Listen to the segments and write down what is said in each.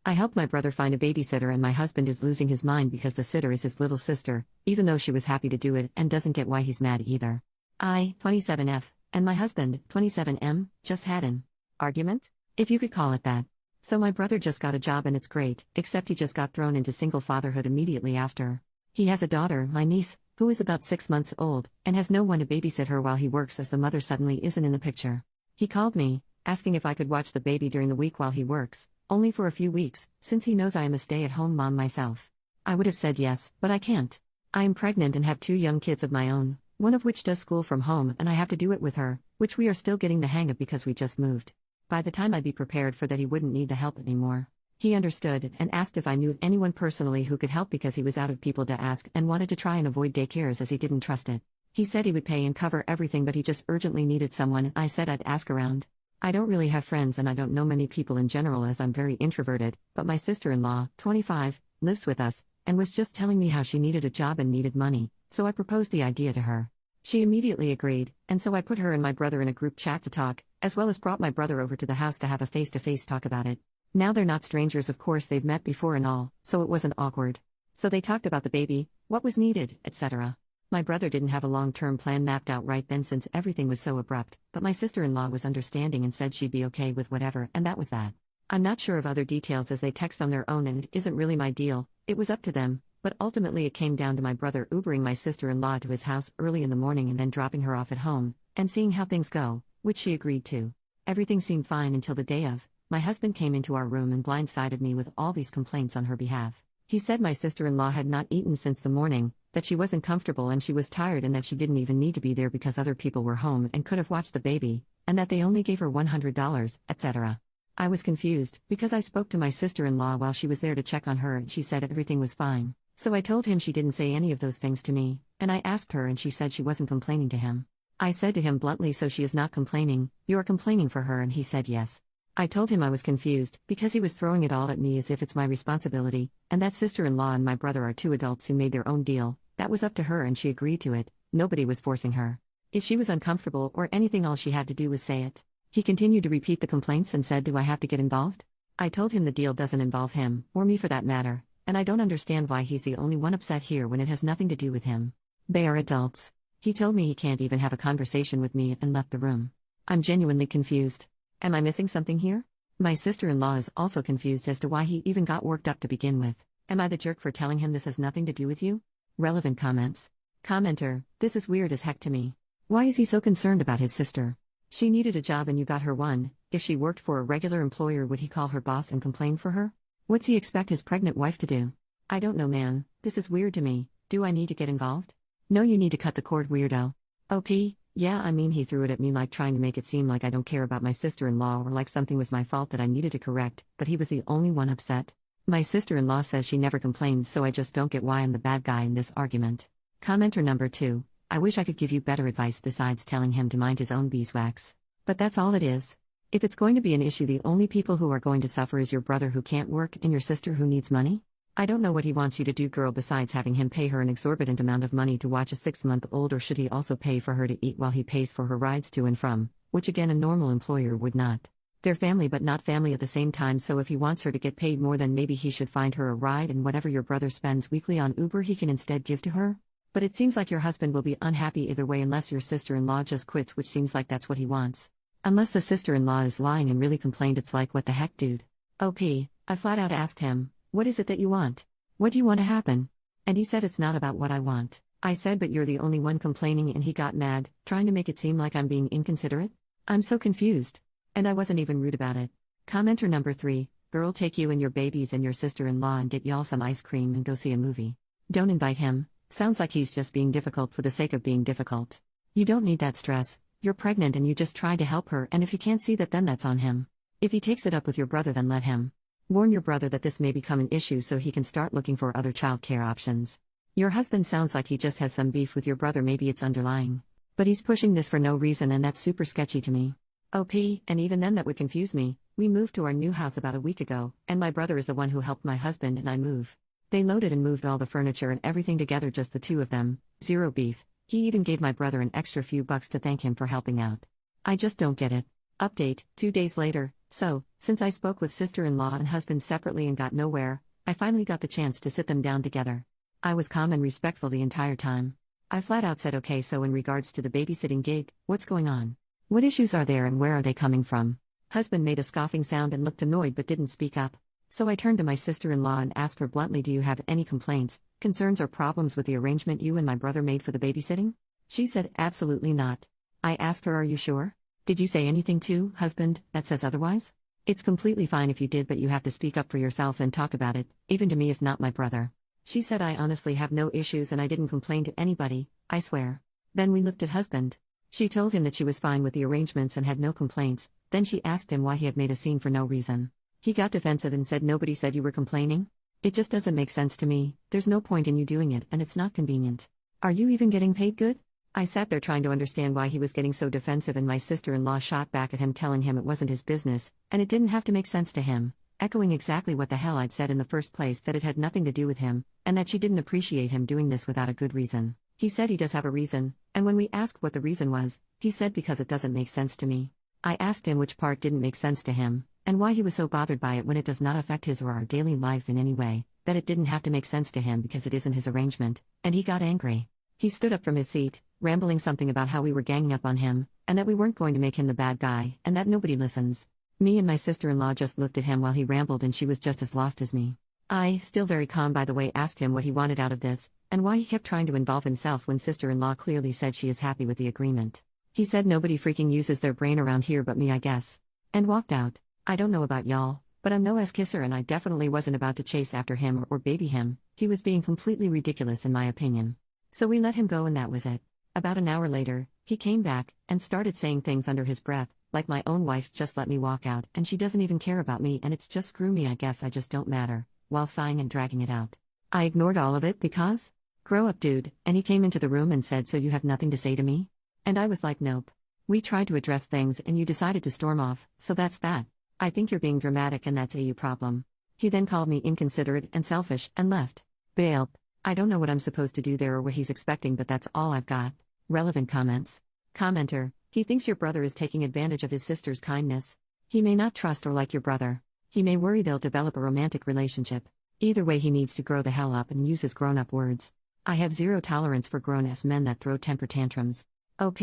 I helped my brother find a babysitter and my husband is losing his mind because the sitter is his little sister, even though she was happy to do it and doesn't get why he's mad either. I, 27F, and my husband, 27M, just had an argument? If you could call it that. So my brother just got a job and it's great, except he just got thrown into single fatherhood immediately after. He has a daughter, my niece, who is about 6 months old, and has no one to babysit her while he works as the mother suddenly isn't in the picture. He called me, asking if I could watch the baby during the week while he works, only for a few weeks, since he knows I am a stay-at-home mom myself. I would have said yes, but I can't. I am pregnant and have 2 young kids of my own, one of which does school from home and I have to do it with her, which we are still getting the hang of because we just moved. By the time I'd be prepared for that he wouldn't need the help anymore. He understood and asked if I knew anyone personally who could help because he was out of people to ask and wanted to try and avoid daycares as he didn't trust it. He said he would pay and cover everything but he just urgently needed someone and I said I'd ask around. I don't really have friends and I don't know many people in general as I'm very introverted, but my sister-in-law, 25, lives with us, and was just telling me how she needed a job and needed money, so I proposed the idea to her. She immediately agreed, and so I put her and my brother in a group chat to talk, as well as brought my brother over to the house to have a face-to-face talk about it. Now they're not strangers, of course they've met before and all, so it wasn't awkward. So they talked about the baby, what was needed, etc. My brother didn't have a long-term plan mapped out right then since everything was so abrupt, but my sister-in-law was understanding and said she'd be okay with whatever, and that was that. I'm not sure of other details as they text on their own and it isn't really my deal, it was up to them, but ultimately it came down to my brother Ubering my sister-in-law to his house early in the morning and then dropping her off at home, and seeing how things go, which she agreed to. Everything seemed fine until the day of. My husband came into our room and blindsided me with all these complaints on her behalf. He said my sister-in-law had not eaten since the morning, that she wasn't comfortable and she was tired and that she didn't even need to be there because other people were home and could have watched the baby, and that they only gave her $100, etc. I was confused, because I spoke to my sister-in-law while she was there to check on her and she said everything was fine. So I told him she didn't say any of those things to me, and I asked her and she said she wasn't complaining to him. I said to him bluntly, so she is not complaining, you are complaining for her, and he said yes. I told him I was confused, because he was throwing it all at me as if it's my responsibility, and that sister-in-law and my brother are 2 adults who made their own deal, that was up to her and she agreed to it, nobody was forcing her. If she was uncomfortable or anything, all she had to do was say it. He continued to repeat the complaints and said, do I have to get involved? I told him the deal doesn't involve him, or me for that matter, and I don't understand why he's the only one upset here when it has nothing to do with him. They are adults. He told me he can't even have a conversation with me and left the room. I'm genuinely confused. Am I missing something here? My sister-in-law is also confused as to why he even got worked up to begin with. Am I the jerk for telling him this has nothing to do with you? Relevant comments. Commenter, this is weird as heck to me. Why is he so concerned about his sister? She needed a job and you got her one. If she worked for a regular employer, would he call her boss and complain for her? What's he expect his pregnant wife to do? I don't know, man. This is weird to me. Do I need to get involved? No, you need to cut the cord, weirdo. OP, yeah, I mean he threw it at me like trying to make it seem like I don't care about my sister-in-law or like something was my fault that I needed to correct, but he was the only one upset. My sister-in-law says she never complained, so I just don't get why I'm the bad guy in this argument. Commenter number 2, I wish I could give you better advice besides telling him to mind his own beeswax. But that's all it is. If it's going to be an issue, the only people who are going to suffer is your brother who can't work and your sister who needs money? I don't know what he wants you to do, girl, besides having him pay her an exorbitant amount of money to watch a 6-month-old, or should he also pay for her to eat while he pays for her rides to and from, which again a normal employer would not. They're family but not family at the same time, so if he wants her to get paid more, then maybe he should find her a ride, and whatever your brother spends weekly on Uber he can instead give to her? But it seems like your husband will be unhappy either way unless your sister-in-law just quits, which seems like that's what he wants. Unless the sister-in-law is lying and really complained, it's like, what the heck, dude? OP, I flat out asked him, what is it that you want? What do you want to happen? And he said it's not about what I want. I said, but you're the only one complaining, and he got mad, trying to make it seem like I'm being inconsiderate? I'm so confused. And I wasn't even rude about it. Commenter number 3, girl, take you and your babies and your sister-in-law and get y'all some ice cream and go see a movie. Don't invite him. Sounds like he's just being difficult for the sake of being difficult. You don't need that stress. You're pregnant and you just tried to help her, and if he can't see that, then that's on him. If he takes it up with your brother, then let him. Warn your brother that this may become an issue so he can start looking for other childcare options. Your husband sounds like he just has some beef with your brother, maybe it's underlying. But he's pushing this for no reason, and that's super sketchy to me. OP, and even then that would confuse me. We moved to our new house about a week ago, and my brother is the one who helped my husband and I move. They loaded and moved all the furniture and everything together, just the 2 of them, zero beef. He even gave my brother an extra few bucks to thank him for helping out. I just don't get it. Update, 2 days later, So, since I spoke with sister-in-law and husband separately and got nowhere, I finally got the chance to sit them down together. I was calm and respectful the entire time. I flat out said, okay, so in regards to the babysitting gig, what's going on? What issues are there and where are they coming from? Husband made a scoffing sound and looked annoyed but didn't speak up. So I turned to my sister-in-law and asked her bluntly, do you have any complaints, concerns or problems with the arrangement you and my brother made for the babysitting? She said, absolutely not. I asked her, are you sure? Did you say anything to, husband, that says otherwise? It's completely fine if you did, but you have to speak up for yourself and talk about it, even to me if not my brother. She said, I honestly have no issues and I didn't complain to anybody, I swear. Then we looked at husband. She told him that she was fine with the arrangements and had no complaints. Then she asked him why he had made a scene for no reason. He got defensive and said, nobody said you were complaining? It just doesn't make sense to me, there's no point in you doing it and it's not convenient. Are you even getting paid good? I sat there trying to understand why he was getting so defensive, and my sister-in-law shot back at him telling him it wasn't his business, and it didn't have to make sense to him, echoing exactly what the hell I'd said in the first place, that it had nothing to do with him, and that she didn't appreciate him doing this without a good reason. He said he does have a reason, and when we asked what the reason was, he said because it doesn't make sense to me. I asked him which part didn't make sense to him, and why he was so bothered by it when it does not affect his or our daily life in any way, that it didn't have to make sense to him because it isn't his arrangement, and he got angry. He stood up from his seat, rambling something about how we were ganging up on him, and that we weren't going to make him the bad guy, and that nobody listens. Me and my sister-in-law just looked at him while he rambled, and she was just as lost as me. I, still very calm by the way, asked him what he wanted out of this, and why he kept trying to involve himself when sister-in-law clearly said she is happy with the agreement. He said nobody freaking uses their brain around here but me, I guess. And walked out. I don't know about y'all, but I'm no ass kisser and I definitely wasn't about to chase after him or baby him. He was being completely ridiculous in my opinion. So we let him go and that was it. About an hour later, he came back and started saying things under his breath, like my own wife just let me walk out and she doesn't even care about me and it's just screw me, I guess I just don't matter, while sighing and dragging it out. I ignored all of it because? Grow up, dude, and he came into the room and said, so you have nothing to say to me? And I was like, nope. We tried to address things and you decided to storm off, so that's that. I think you're being dramatic and that's a you problem. He then called me inconsiderate and selfish and left. Bail. I don't know what I'm supposed to do there or what he's expecting, but that's all I've got. Relevant comments. Commenter, he thinks your brother is taking advantage of his sister's kindness. He may not trust or like your brother. He may worry they'll develop a romantic relationship. Either way, he needs to grow the hell up and use his grown-up words. I have zero tolerance for grown-ass men that throw temper tantrums. OP,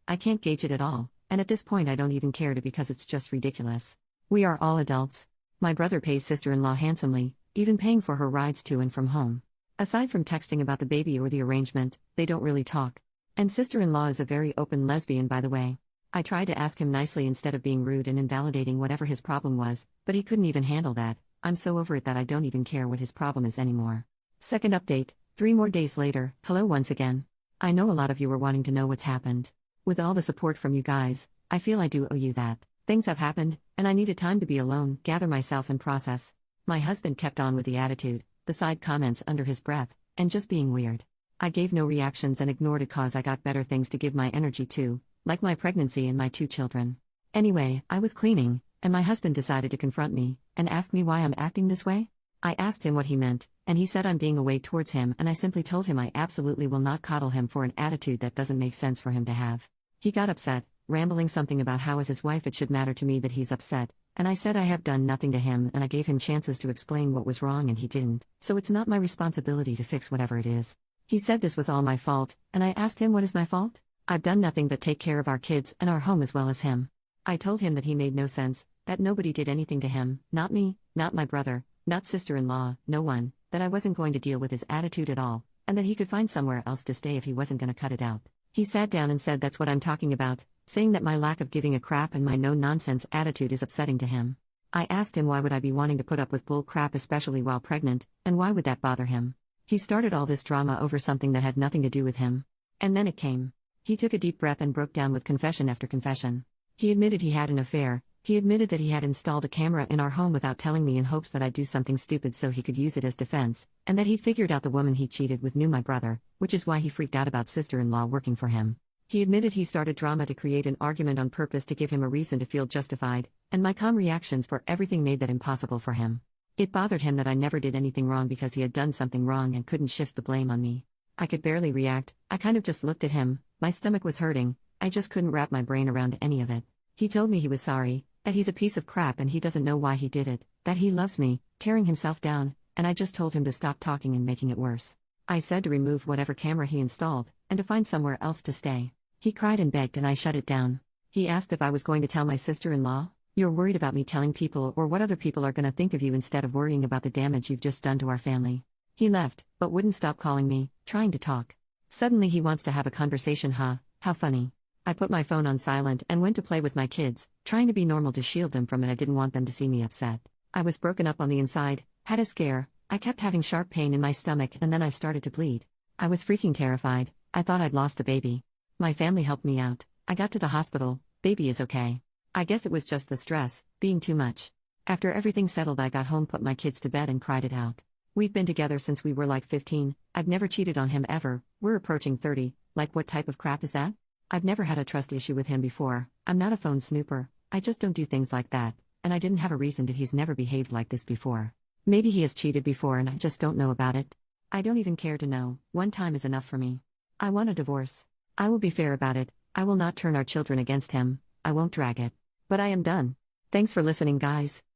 I can't gauge it at all, and at this point I don't even care to because it's just ridiculous. We are all adults. My brother pays sister-in-law handsomely, even paying for her rides to and from home. Aside from texting about the baby or the arrangement, they don't really talk. And sister-in-law is a very open lesbian, by the way. I tried to ask him nicely instead of being rude and invalidating whatever his problem was, but he couldn't even handle that. I'm so over it that I don't even care what his problem is anymore. Second update, 3 more days later, hello once again. I know a lot of you were wanting to know what's happened. With all the support from you guys, I feel I do owe you that. Things have happened, and I needed time to be alone, gather myself and process. My husband kept on with the attitude, the side comments under his breath, and just being weird. I gave no reactions and ignored it cause I got better things to give my energy to, like my pregnancy and my 2 children. Anyway, I was cleaning, and my husband decided to confront me, and ask me why I'm acting this way. I asked him what he meant, and he said I'm being a way towards him, and I simply told him I absolutely will not coddle him for an attitude that doesn't make sense for him to have. He got upset, rambling something about how as his wife it should matter to me that he's upset, and I said I have done nothing to him and I gave him chances to explain what was wrong and he didn't, so it's not my responsibility to fix whatever it is. He said this was all my fault, and I asked him what is my fault? I've done nothing but take care of our kids and our home as well as him. I told him that he made no sense, that nobody did anything to him, not me, not my brother, not sister-in-law, no one, that I wasn't going to deal with his attitude at all, and that he could find somewhere else to stay if he wasn't going to cut it out. He sat down and said that's what I'm talking about, saying that my lack of giving a crap and my no-nonsense attitude is upsetting to him. I asked him why would I be wanting to put up with bull crap especially while pregnant, and why would that bother him? He started all this drama over something that had nothing to do with him. And then it came. He took a deep breath and broke down with confession after confession. He admitted he had an affair. He admitted that he had installed a camera in our home without telling me in hopes that I'd do something stupid so he could use it as defense, and that he figured out the woman he cheated with knew my brother, which is why he freaked out about sister-in-law working for him. He admitted he started drama to create an argument on purpose to give him a reason to feel justified, and my calm reactions for everything made that impossible for him. It bothered him that I never did anything wrong because he had done something wrong and couldn't shift the blame on me. I could barely react, I kind of just looked at him, my stomach was hurting, I just couldn't wrap my brain around any of it. He told me he was sorry, That he's a piece of crap and he doesn't know why he did it, that he loves me, tearing himself down, and I just told him to stop talking and making it worse. I said to remove whatever camera he installed, and to find somewhere else to stay. He cried and begged and I shut it down. He asked if I was going to tell my sister-in-law. You're worried about me telling people or what other people are going to think of you instead of worrying about the damage you've just done to our family. He left, but wouldn't stop calling me, trying to talk. Suddenly he wants to have a conversation, huh? How funny. I put my phone on silent and went to play with my kids, trying to be normal to shield them from it. I didn't want them to see me upset. I was broken up on the inside, had a scare, I kept having sharp pain in my stomach and then I started to bleed. I was freaking terrified, I thought I'd lost the baby. My family helped me out, I got to the hospital, baby is okay. I guess it was just the stress, being too much. After everything settled I got home, put my kids to bed and cried it out. We've been together since we were like 15, I've never cheated on him ever, we're approaching 30, like what type of crap is that? I've never had a trust issue with him before, I'm not a phone snooper, I just don't do things like that, and I didn't have a reason to. He's never behaved like this before. Maybe he has cheated before and I just don't know about it. I don't even care to know, one time is enough for me. I want a divorce. I will be fair about it, I will not turn our children against him, I won't drag it. But I am done. Thanks for listening, guys.